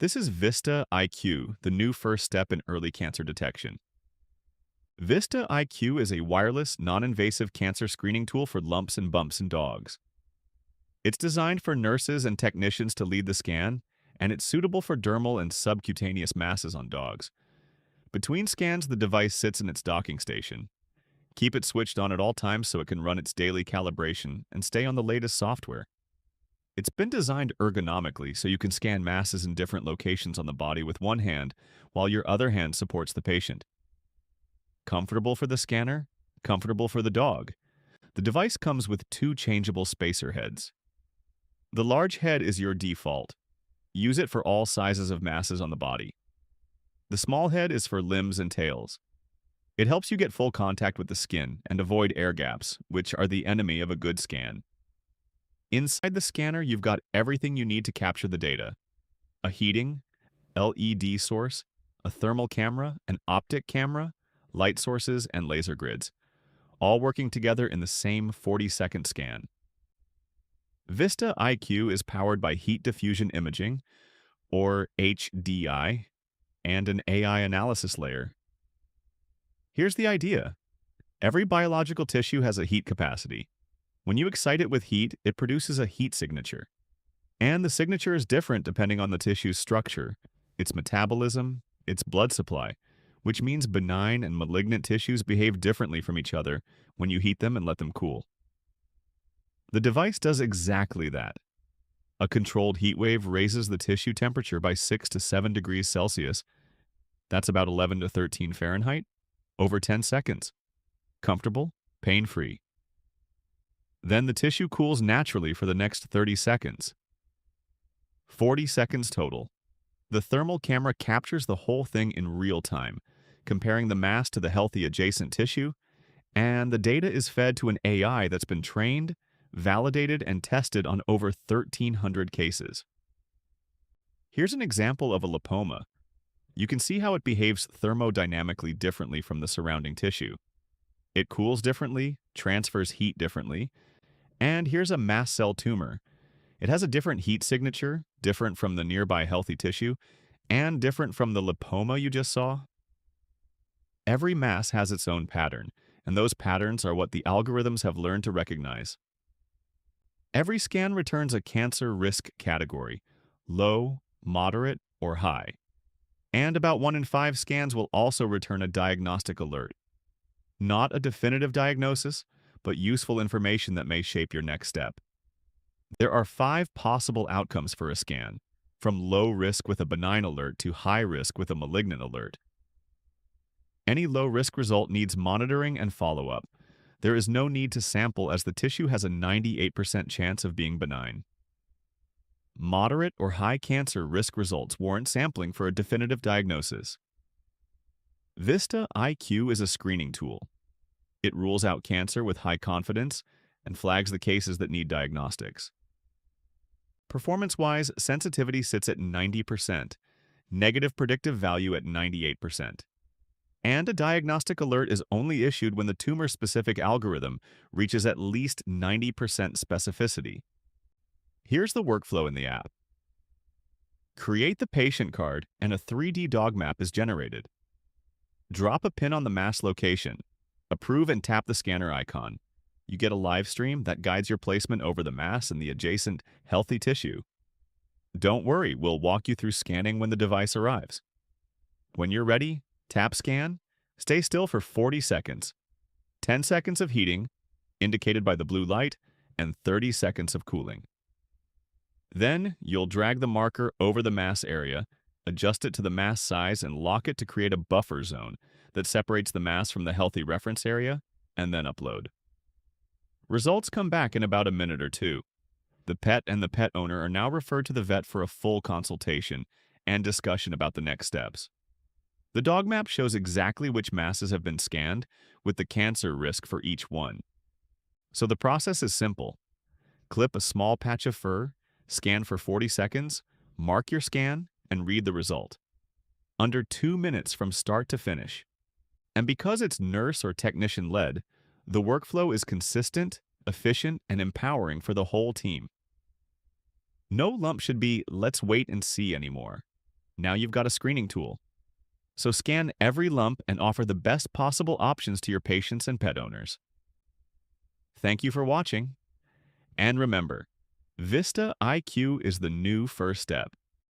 This is Vista IQ, the new first step in early cancer detection. Vista IQ is a wireless, non-invasive cancer screening tool for lumps and bumps in dogs. It's designed for nurses and technicians to lead the scan, and it's suitable for dermal and subcutaneous masses on dogs. Between scans, the device sits in its docking station. Keep it switched on at all times so it can run its daily calibration and stay on the latest software. It's been designed ergonomically so you can scan masses in different locations on the body with one hand while your other hand supports the patient. Comfortable for the scanner, comfortable for the dog. The device comes with two changeable spacer heads. The large head is your default. Use it for all sizes of masses on the body. The small head is for limbs and tails. It helps you get full contact with the skin and avoid air gaps, which are the enemy of a good scan. Inside the scanner, you've got everything you need to capture the data. A heating, LED source, a thermal camera, an optic camera, light sources, and laser grids, all working together in the same 40-second scan. Vista IQ is powered by heat diffusion imaging, or HDI, and an AI analysis layer. Here's the idea. Every biological tissue has a heat capacity. When you excite it with heat, it produces a heat signature. And the signature is different depending on the tissue's structure, its metabolism, its blood supply, which means benign and malignant tissues behave differently from each other when you heat them and let them cool. The device does exactly that. A controlled heat wave raises the tissue temperature by 6 to 7 degrees Celsius. That's about 11 to 13 Fahrenheit, over 10 seconds. Comfortable, pain-free. Then the tissue cools naturally for the next 30 seconds. 40 seconds total. The thermal camera captures the whole thing in real time, comparing the mass to the healthy adjacent tissue, and the data is fed to an AI that's been trained, validated, and tested on over 1,300 cases. Here's an example of a lipoma. You can see how it behaves thermodynamically differently from the surrounding tissue. It cools differently, transfers heat differently, and here's a mast cell tumor. It has a different heat signature, different from the nearby healthy tissue, and different from the lipoma you just saw. Every mass has its own pattern, and those patterns are what the algorithms have learned to recognize. Every scan returns a cancer risk category, low, moderate, or high. And about 1 in 5 scans will also return a diagnostic alert. Not a definitive diagnosis, but useful information that may shape your next step. There are 5 possible outcomes for a scan, from low risk with a benign alert to high risk with a malignant alert. Any low-risk result needs monitoring and follow-up. There is no need to sample as the tissue has a 98% chance of being benign. Moderate or high cancer risk results warrant sampling for a definitive diagnosis. Vista IQ is a screening tool. It rules out cancer with high confidence and flags the cases that need diagnostics. Performance-wise, sensitivity sits at 90%, negative predictive value at 98%. And a diagnostic alert is only issued when the tumor-specific algorithm reaches at least 90% specificity. Here's the workflow in the app. Create the patient card and a 3D dog map is generated. Drop a pin on the mass location. Approve and tap the scanner icon. You get a live stream that guides your placement over the mass and the adjacent healthy tissue. Don't worry, we'll walk you through scanning when the device arrives. When you're ready, tap scan, stay still for 40 seconds. 10 seconds of heating, indicated by the blue light, and 30 seconds of cooling. Then, you'll drag the marker over the mass area, adjust it to the mass size, and lock it to create a buffer zone that separates the mass from the healthy reference area, and then upload. Results come back in about a minute or two. The pet and the pet owner are now referred to the vet for a full consultation and discussion about the next steps. The dog map shows exactly which masses have been scanned, with the cancer risk for each one. So the process is simple. Clip a small patch of fur, scan for 40 seconds, mark your scan, and read the result. Under 2 minutes from start to finish. And because it's nurse or technician-led, the workflow is consistent, efficient, and empowering for the whole team. No lump should be "let's wait and see" anymore. Now you've got a screening tool. So scan every lump and offer the best possible options to your patients and pet owners. Thank you for watching. And remember, Vista IQ is the new first step.